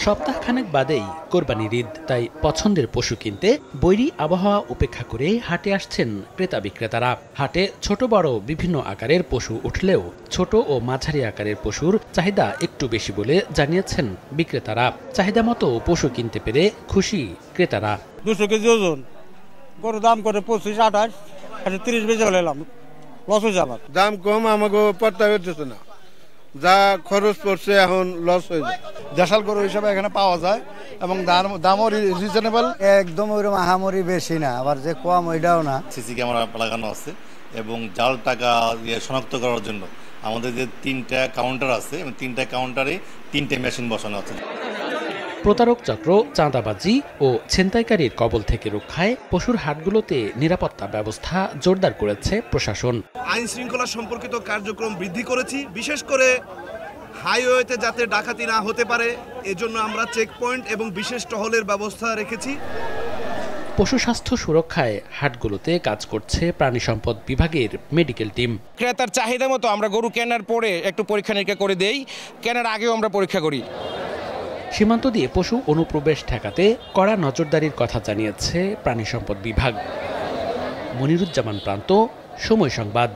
সপ্তাহখানেক বাদেই কোরবানির ঈদ, তাই পছন্দের পশু কিনতে বৈরী আবহাওয়া উপেক্ষা করে হাটে আসছেন ক্রেতা বিক্রেতারা। হাটে ছোট বড় বিভিন্ন আকারের পশু উঠলেও ছোট ও মাঝারি আকারের পশুর চাহিদা একটু বেশি বলে জানিয়েছেন বিক্রেতারা। চাহিদা মতো পশু কিনতে পেরে খুশি ক্রেতারা। 200 কেজি ওজন গরুর দাম করে 25-28, 30 বেজে এলাম, লস হয়ে যাবে। দাম কম আমাকে পাত্তা হইতেছে না, যা খরচ পড়ছে এখন লস হয়ে যায়। দেশাল গরু হিসাবে এখানে পাওয়া যায় এবং দামও রিজনেবল, একদম ওইরকম আহামরি বেশি না, আবার যে কম ওইটাও না। সিসি ক্যামেরা লাগানো আছে এবং জাল টাকা শনাক্ত করার জন্য আমাদের যে 3টা কাউন্টার আছে এবং 3টা কাউন্টারে 3টে মেশিন বসানো আছে। প্রতারক চক্র, চাঁদাবাজি ও ছিনতাইকারীর কবল থেকে রক্ষায় পশুর হাটগুলোতে নিরাপত্তা ব্যবস্থা জোরদার করেছে প্রশাসন। আইন শৃঙ্খলা সম্পর্কিত কার্যক্রম বৃদ্ধি করেছি, বিশেষ করে হাইওয়েতে যাতে ডাকাতি না হতে পারে এজন্য আমরা চেকপয়েন্ট এবং বিশেষ টহলের ব্যবস্থা রেখেছি। পশু স্বাস্থ্য সুরক্ষায় হাটগুলোতে কাজ করছে প্রাণী সম্পদ বিভাগের মেডিকেল টিম। ক্রেতার চাহিদা মতো আমরা গরু কেনার পরে একটু পরীক্ষা নিরীক্ষা করে দেই, কেনার আগেও আমরা পরীক্ষা করি। সীমান্ত দিয়ে পশু অনুপ্রবেশ ঠেকাতে কড়া নজরদারির কথা জানিয়েছে প্রাণী সম্পদ বিভাগ। মনিরুজ্জামান প্রান্ত, সময় সংবাদ।